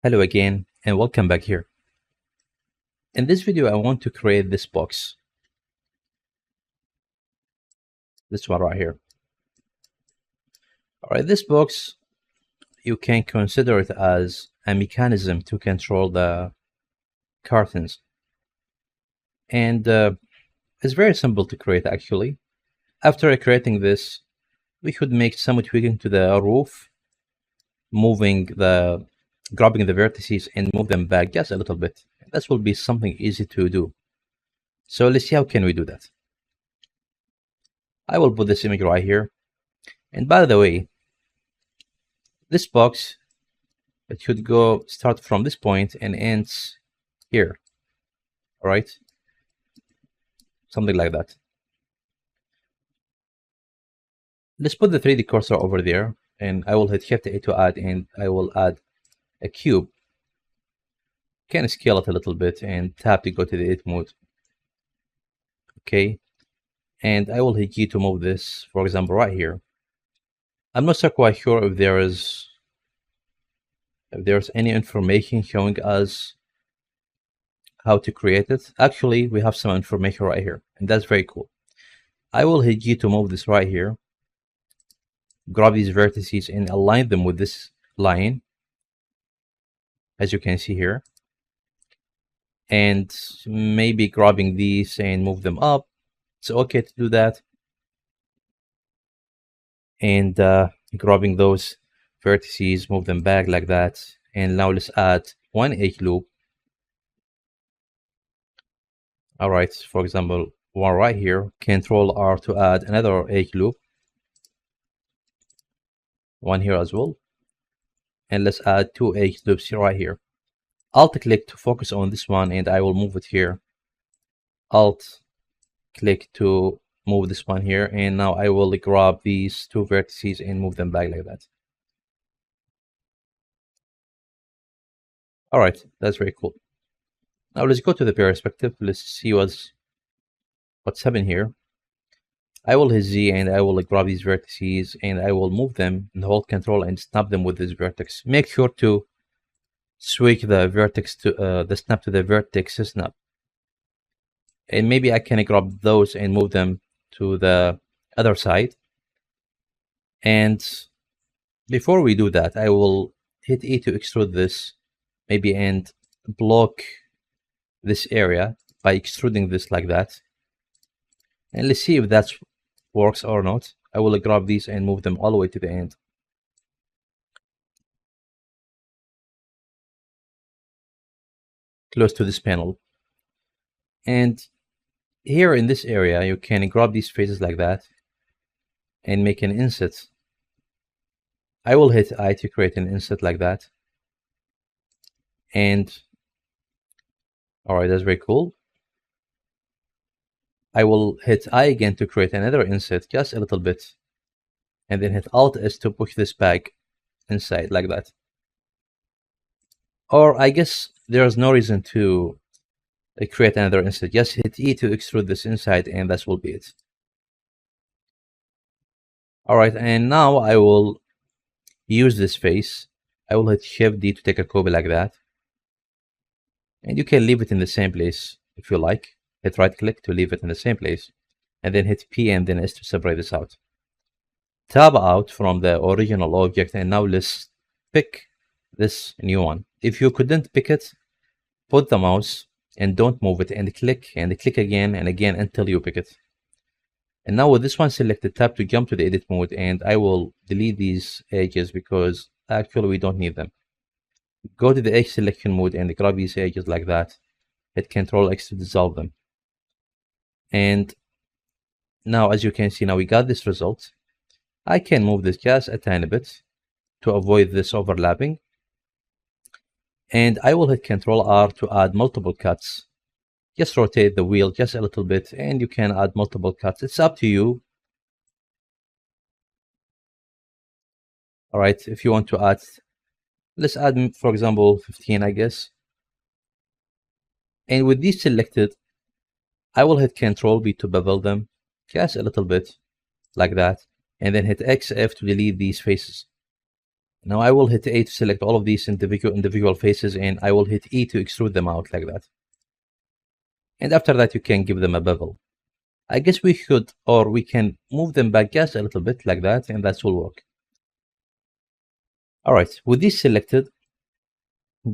Hello again and welcome back here. In this video I want to create this box, this one right here. Alright, this box you can consider it as a mechanism to control the curtains, and it's very simple to create actually. After creating this, we could make some tweaking to the roof, grabbing the vertices and move them back just a little bit. This will be something easy to do. So let's see how can we do that. I will put this image right here. And by the way, this box, it should go start from this point and ends here. All right, something like that. Let's put the 3D cursor over there, and I will hit Shift A to add, and I will add a cube. Can scale it a little bit and tap to go to the edit mode. Okay, and I will hit G to move this, for example, right here. I'm not so quite sure if there's any information showing us how to create it. Actually, we have some information right here, and that's very cool. I will hit G to move this right here, grab these vertices and align them with this line, as you can see here, and maybe grabbing these and move them up. It's okay to do that, and grabbing those vertices, move them back like that. And now let's add one edge loop. All right, for example, one right here. Control R to add another edge loop, one here as well, and let's add two edge loops right here. Alt click to focus on this one, and I will move it here. Alt click to move this one here, and now I will grab these two vertices and move them back like that. All right, that's very cool. Now let's go to the perspective. Let's see what's happening here. I will hit Z and I will grab these vertices and I will move them and hold Control and snap them with this vertex. Make sure to switch the vertex to the snap to the vertex snap. And maybe I can grab those and move them to the other side. And before we do that, I will hit E to extrude this, maybe, and block this area by extruding this like that. And let's see if that works or not. I will grab these and move them all the way to the end. Close to this panel. And here in this area, you can grab these faces like that and make an inset. I will hit I to create an inset like that. And all right, that's very cool. I will hit I again to create another inset, just a little bit, and then hit Alt S to push this back inside like that. Or I guess there's no reason to create another inset. Just hit E to extrude this inside, and that will be it. All right, and now I will use this face. I will hit Shift D to take a copy like that, and you can leave it in the same place if you like. Hit right click to leave it in the same place, and then hit P and then S to separate this out. Tab out from the original object, and now let's pick this new one. If you couldn't pick it, put the mouse and don't move it and click again and again until you pick it. And now with this one selected, tap to jump to the edit mode, and I will delete these edges because actually we don't need them. Go to the edge selection mode and grab these edges like that. Hit Control X to dissolve them. And now, as you can see, now we got this result. I can move this just a tiny bit to avoid this overlapping. And I will hit Control R to add multiple cuts. Just rotate the wheel just a little bit, and you can add multiple cuts. It's up to you. All right, if you want to add, let's add, for example, 15, I guess. And with these selected, I will hit Control B to bevel them just a little bit like that, and then hit XF to delete these faces. Now I will hit A to select all of these individual faces, and I will hit E to extrude them out like that. And after that, you can give them a bevel. I guess we could, or we can move them back just a little bit like that, and that will work. All right, with these selected,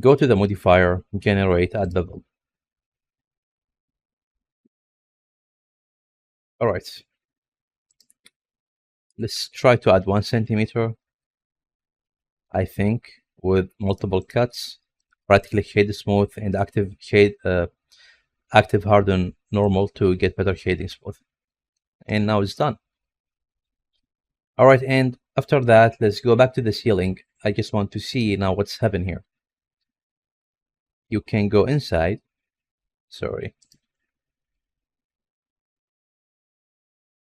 go to the modifier, generate, add bevel. All right, let's try to add 1 centimeter, I think, with multiple cuts. Right-click shade smooth and active shade, active harden normal to get better shading smooth. And now it's done. All right, and after that, let's go back to the ceiling. I just want to see now what's happening here. You can go inside. Sorry.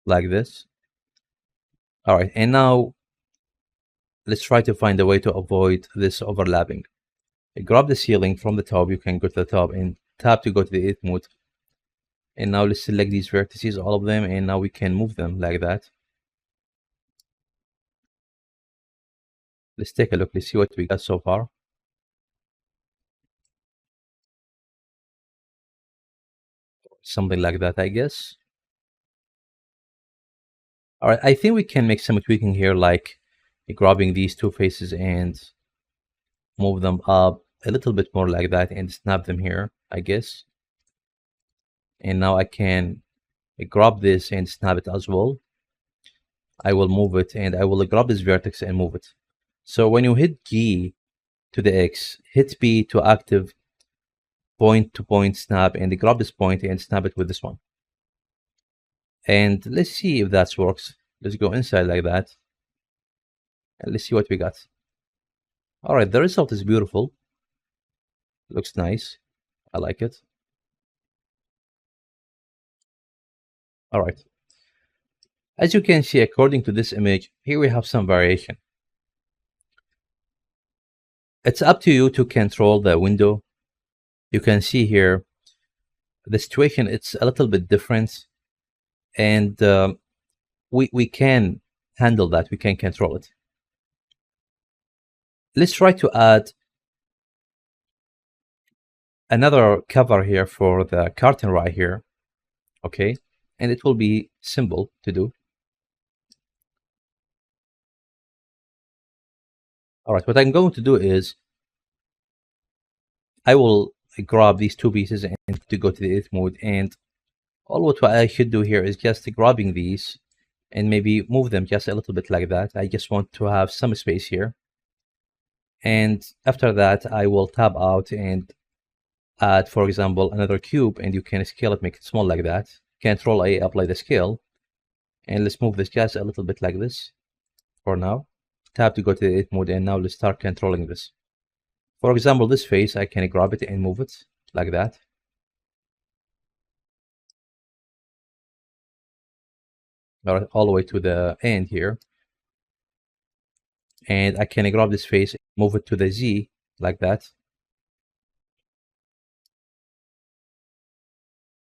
Like this. All right, and now let's try to find a way to avoid this overlapping. Grab the ceiling from the top. You can go to the top and tap to go to the edit mode. And now let's select these vertices, all of them, and now we can move them like that. Let's take a look. Let's see what we got so far. Something like that, I guess. All right, I think we can make some tweaking here, like grabbing these two faces and move them up a little bit more like that and snap them here, I guess. And now I can grab this and snap it as well. I will move it, and I will grab this vertex and move it. So when you hit G to the X, hit B to active point-to-point snap, and grab this point and snap it with this one. And let's see if that works. Let's go inside like that. And let's see what we got. All right, the result is beautiful. Looks nice. I like it. All right. As you can see, according to this image, here we have some variation. It's up to you to control the window. You can see here the situation, it's a little bit different, and we can handle that. We can control it. Let's try to add another cover here for the curtain right here. Okay, and it will be simple to do. All right, what I'm going to do is I will grab these two pieces and to go to the edit mode, and all what I should do here is just grabbing these and maybe move them just a little bit like that. I just want to have some space here. And after that, I will tab out and add, for example, another cube, and you can scale it, make it small like that. Control A, apply the scale. And let's move this just a little bit like this for now. Tab to go to the edit mode, and now let's start controlling this. For example, this face, I can grab it and move it like that. All the way to the end here. And I can grab this face, move it to the Z like that.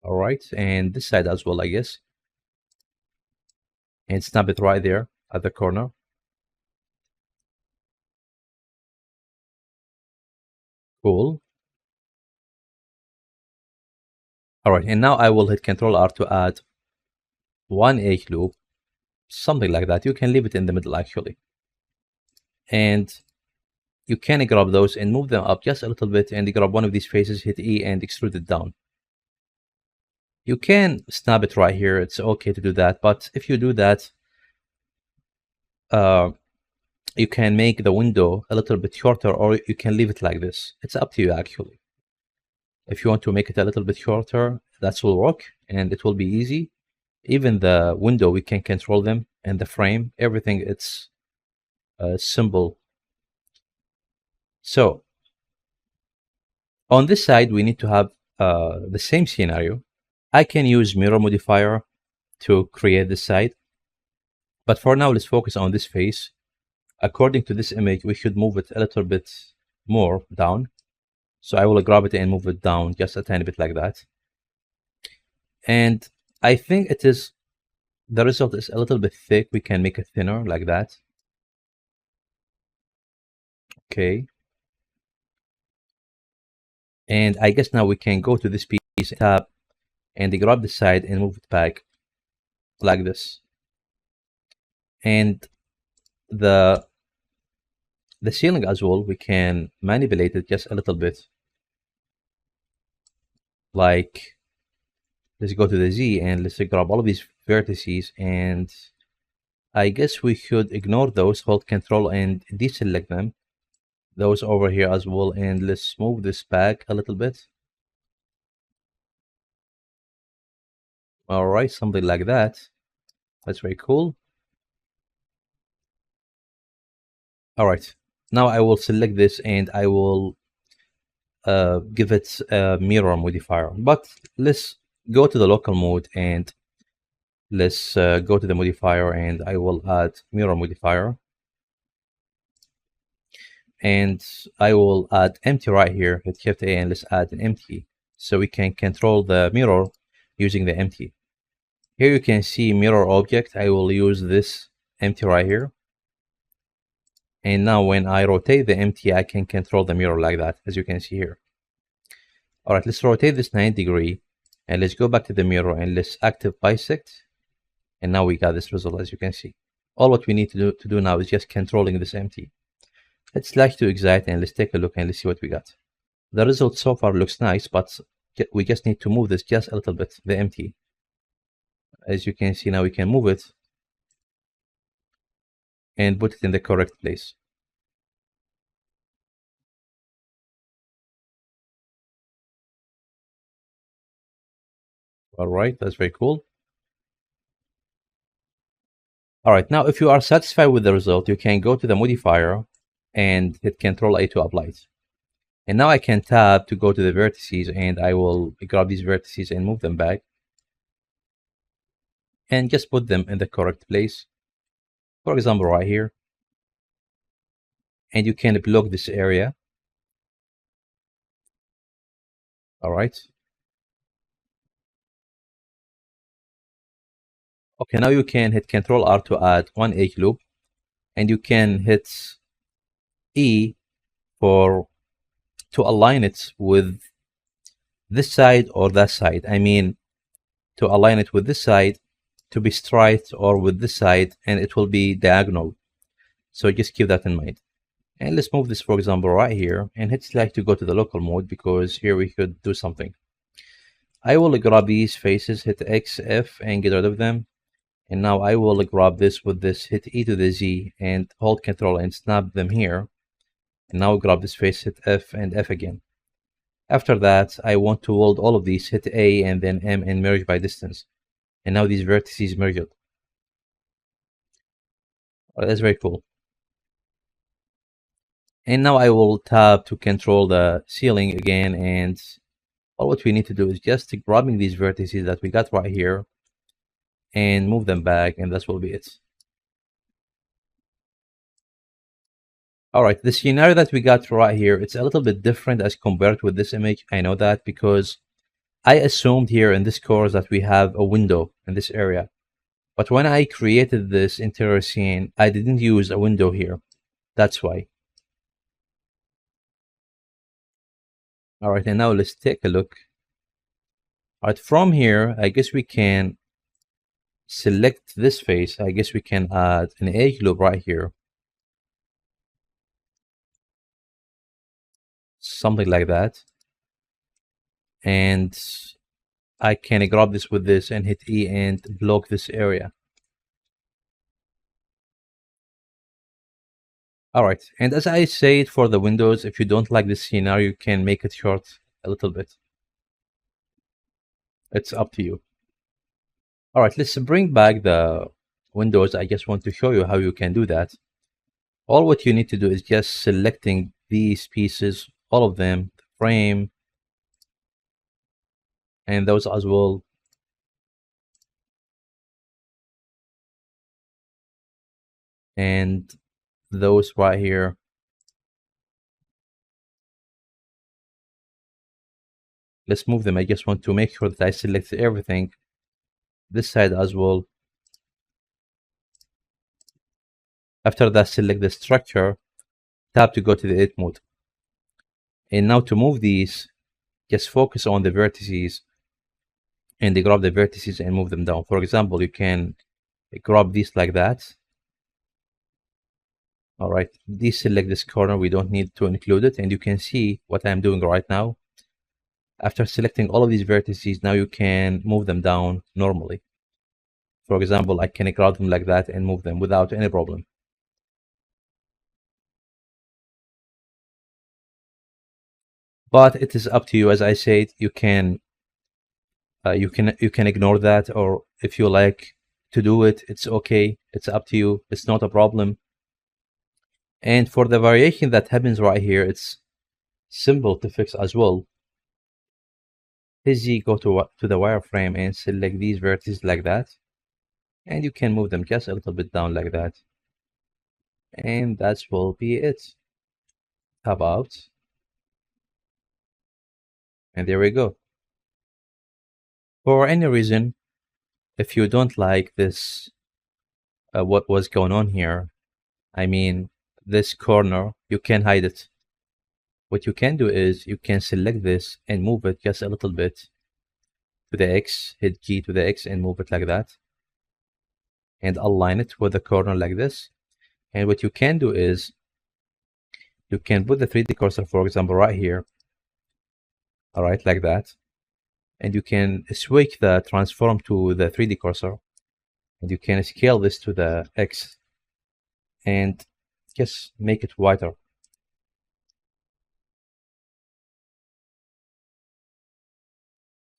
All right, and this side as well, I guess. And snap it right there at the corner. Cool. All right, and now I will hit Control R to add one edge loop, something like that. You can leave it in the middle actually. And you can grab those and move them up just a little bit, and grab one of these faces, hit E and extrude it down. You can snap it right here. It's okay to do that, but if you do that, you can make the window a little bit shorter, or you can leave it like this. It's up to you actually. If you want to make it a little bit shorter, that will work and it will be easy. Even the window, we can control them, and the frame, everything, it's simple. So on this side, we need to have the same scenario. I can use mirror modifier to create this side. But for now, let's focus on this face. According to this image, we should move it a little bit more down. So I will grab it and move it down just a tiny bit like that. And I think the result is a little bit thick. We can make it thinner like that. Okay. And I guess now we can go to this piece, tab, and grab the side and move it back like this. And the ceiling as well, we can manipulate it just a little bit. Like, let's go to the Z and let's grab all of these vertices, and I guess we should ignore those, hold Control and deselect them. Those over here as well, and let's move this back a little bit. All right, something like that. That's very cool. All right, now I will select this and I will give it a mirror modifier. But let's go to the local mode and let's go to the modifier, and I will add mirror modifier. And I will add empty right here, hit Shift A, and let's add an empty. So we can control the mirror using the empty. Here you can see mirror object. I will use this empty right here. And now when I rotate the empty, I can control the mirror like that, as you can see here. All right, let's rotate this 90 degree, and let's go back to the mirror and let's active bisect. And now we got this result, as you can see. All what we need to do now is just controlling this empty. Let's slash to Excite and let's take a look and let's see what we got. The result so far looks nice, but we just need to move this just a little bit, the empty. As you can see now, we can move it and put it in the correct place. All right, that's very cool. All right, now if you are satisfied with the result, you can go to the modifier and hit Control A to apply it. And now I can tab to go to the vertices, and I will grab these vertices and move them back and just put them in the correct place. For example, right here. And you can block this area. All right. Okay, now you can hit Control R to add one edge loop, and you can hit E to align it with this side or that side. I mean, to align it with this side to be straight, or with this side and it will be diagonal. So just keep that in mind. And let's move this, for example, right here, and hit select to go to the local mode, because here we could do something. I will grab these faces, hit X, F, and get rid of them. And now I will grab this with this, hit E to the Z, and hold Control and snap them here. And now grab this face, hit F and F again. After that, I want to hold all of these, hit A and then M and merge by distance. And now these vertices merged. That's very cool. And now I will tab to control the ceiling again, and all what we need to do is just grabbing these vertices that we got right here and move them back, and that will be it. All right, the scenario that we got right here, it's a little bit different as compared with this image. I know that because I assumed here in this course that we have a window in this area. But when I created this interior scene, I didn't use a window here. That's why. All right, and now let's take a look. All right, from here, I guess we can select this face. I guess we can add an edge loop right here. Something like that. And I can grab this with this and hit E and block this area. All right, and as I said for the windows, if you don't like this scenario, you can make it short a little bit. It's up to you. All right, let's bring back the windows. I just want to show you how you can do that. All what you need to do is just selecting these pieces, all of them, the frame, and those as well. And those right here. Let's move them. I just want to make sure that I select everything. This side as well. After that, select the structure, tap to go to the edit mode. And now to move these, just focus on the vertices and grab the vertices and move them down. For example, you can grab these like that. All right, deselect this corner. We don't need to include it. And you can see what I'm doing right now. After selecting all of these vertices, now you can move them down normally. For example, I can grab them like that and move them without any problem. But it is up to you. As I said, you can ignore that, or if you like to do it, it's okay. It's up to you. It's not a problem. And for the variation that happens right here, it's simple to fix as well. Easy, go to the wireframe and select these vertices like that, and you can move them just a little bit down like that, and that will be it. Tab out, and there we go. For any reason, if you don't like this, what was going on here, I mean this corner, you can hide it. What you can do is you can select this and move it just a little bit to the X, hit G to the X and move it like that, and align it with the corner like this. And what you can do is you can put the 3D cursor, for example, right here, all right, like that, and you can switch the transform to the 3D cursor, and you can scale this to the X and just make it wider.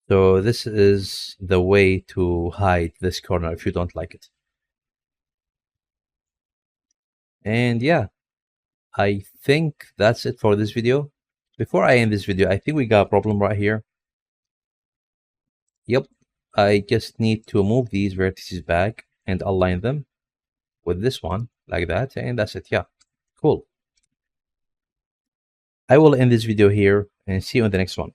So this is the way to hide this corner if you don't like it. And yeah, I think that's it for this video. Before I end this video, I think we got a problem right here. Yep, I just need to move these vertices back and align them with this one like that, and that's it. Yeah, cool. I will end this video here and see you in the next one.